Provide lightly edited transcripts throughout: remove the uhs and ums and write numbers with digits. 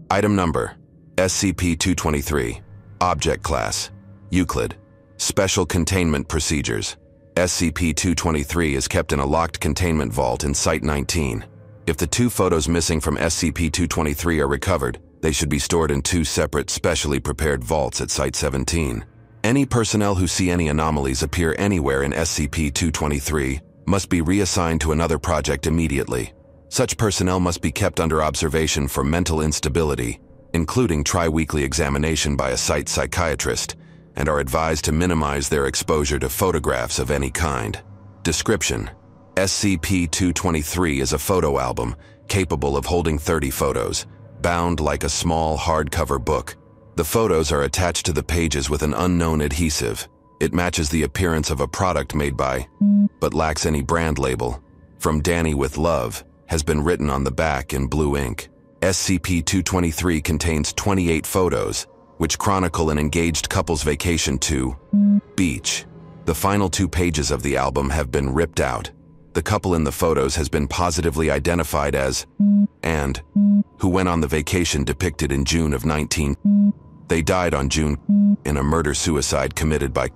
Item Number: SCP-223. Object Class: Euclid. Special Containment Procedures: SCP-223 is kept in a locked containment vault in Site-19. If the 2 photos missing from SCP-223 are recovered, they should be stored in 2 separate, specially prepared vaults at Site-17. Any personnel who see any anomalies appear anywhere in SCP-223 must be reassigned to another project immediately. Such personnel must be kept under observation for mental instability, including tri-weekly examination by a site psychiatrist, and are advised to minimize their exposure to photographs of any kind. Description: SCP-223 is a photo album capable of holding 30 photos, bound like a small hardcover book. The photos are attached to the pages with an unknown adhesive. It matches the appearance of a product made by, but lacks any brand label. "From Danny with Love" has been written on the back in blue ink. SCP-223 contains 28 photos, which chronicle an engaged couple's vacation to beach. The final 2 pages of the album have been ripped out. The couple in the photos has been positively identified as and who went on the vacation depicted in June of 19. They died on June in a murder-suicide committed by.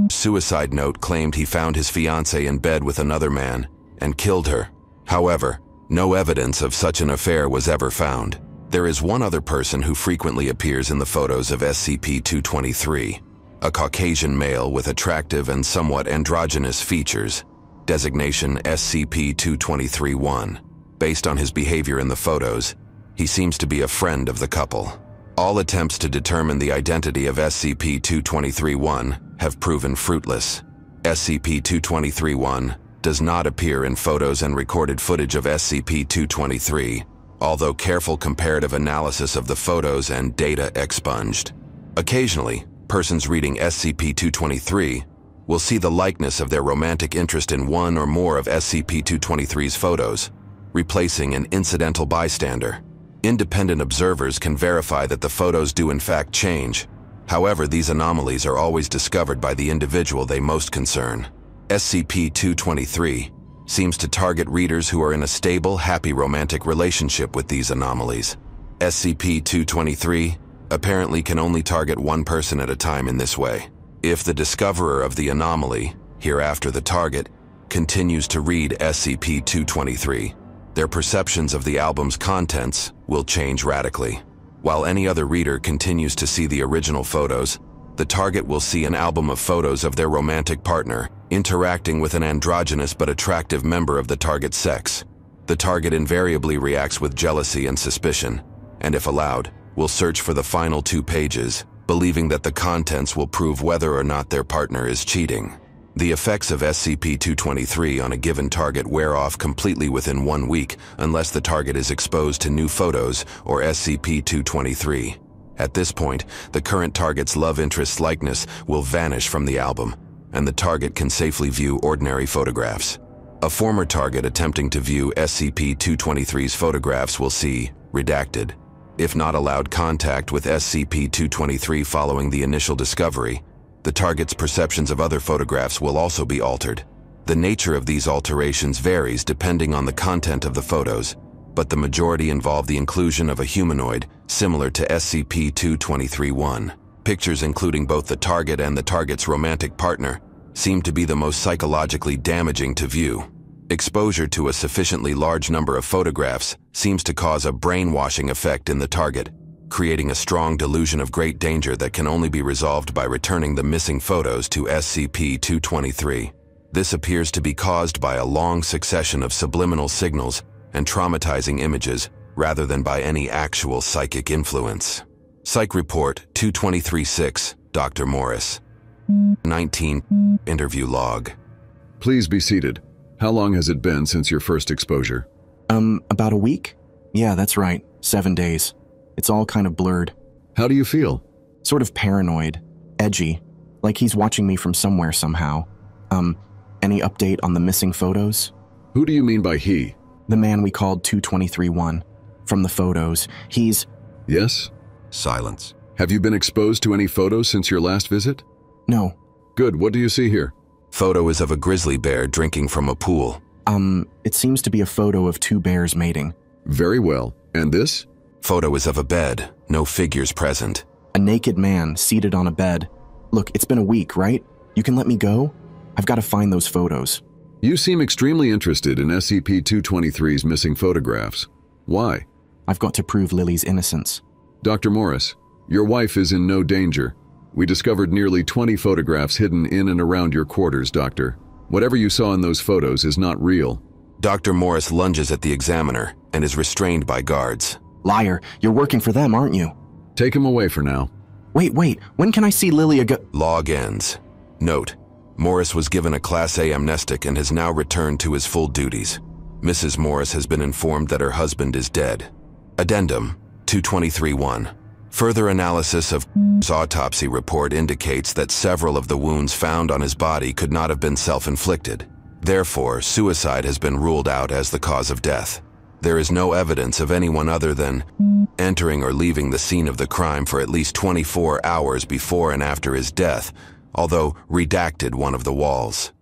Suicide note claimed he found his fiancée in bed with another man and killed her. However, no evidence of such an affair was ever found. There is one other person who frequently appears in the photos of SCP-223, a Caucasian male with attractive and somewhat androgynous features. Designation SCP-223-1. Based on his behavior in the photos, he seems to be a friend of the couple. All attempts to determine the identity of SCP-223-1 have proven fruitless. SCP-223-1 does not appear in photos and recorded footage of SCP-223, although careful comparative analysis of the photos and data expunged. Occasionally, persons reading SCP-223 will see the likeness of their romantic interest in one or more of SCP-223's photos, replacing an incidental bystander. Independent observers can verify that the photos do in fact change. However, these anomalies are always discovered by the individual they most concern. SCP-223 seems to target readers who are in a stable, happy romantic relationship with these anomalies. SCP-223 apparently can only target one person at a time in this way. If the discoverer of the anomaly, hereafter the target, continues to read SCP-223, their perceptions of the album's contents will change radically. While any other reader continues to see the original photos, the target will see an album of photos of their romantic partner interacting with an androgynous but attractive member of the target sex. The target invariably reacts with jealousy and suspicion, and if allowed, will search for the final 2 pages, believing that the contents will prove whether or not their partner is cheating. The effects of SCP-223 on a given target wear off completely within 1 week unless the target is exposed to new photos or SCP-223. At this point, the current target's love interest's likeness will vanish from the album, and the target can safely view ordinary photographs. A former target attempting to view SCP-223's photographs will see redacted. If not allowed contact with SCP-223 following the initial discovery, the target's perceptions of other photographs will also be altered. The nature of these alterations varies depending on the content of the photos, but the majority involve the inclusion of a humanoid similar to SCP-223-1. Pictures including both the target and the target's romantic partner seem to be the most psychologically damaging to view. Exposure to a sufficiently large number of photographs seems to cause a brainwashing effect in the target, creating a strong delusion of great danger that can only be resolved by returning the missing photos to SCP-223. This appears to be caused by a long succession of subliminal signals and traumatizing images rather than by any actual psychic influence. Psych Report 223-6, Dr. Morris. 19. Interview Log. Please be seated. How long has it been since your first exposure? About a week? Yeah, that's right. 7 days. It's all kind of blurred. How do you feel? Sort of paranoid. Edgy. Like he's watching me from somewhere somehow. Any update on the missing photos? Who do you mean by he? The man we called 223-1. From the photos, he's... Yes? Silence. Have you been exposed to any photos since your last visit? No. Good, what do you see here? Photo is of a grizzly bear drinking from a pool. It seems to be a photo of 2 bears mating. Very well. And this? Photo is of a bed, no figures present. A naked man seated on a bed. Look, it's been a week, right? You can let me go? I've got to find those photos. You seem extremely interested in SCP-223's missing photographs. Why? I've got to prove Lily's innocence. Dr. Morris, your wife is in no danger. We discovered nearly 20 photographs hidden in and around your quarters, Doctor. Whatever you saw in those photos is not real. Dr. Morris lunges at the examiner and is restrained by guards. Liar, you're working for them, aren't you? Take him away for now. Wait, when can I see Lily again? Log ends. Note: Morris was given a Class A amnestic and has now returned to his full duties. Mrs. Morris has been informed that her husband is dead. Addendum 223-1. Further analysis of autopsy report indicates that several of the wounds found on his body could not have been self-inflicted. Therefore, suicide has been ruled out as the cause of death. There is no evidence of anyone other than entering or leaving the scene of the crime for at least 24 hours before and after his death, although redacted one of the walls.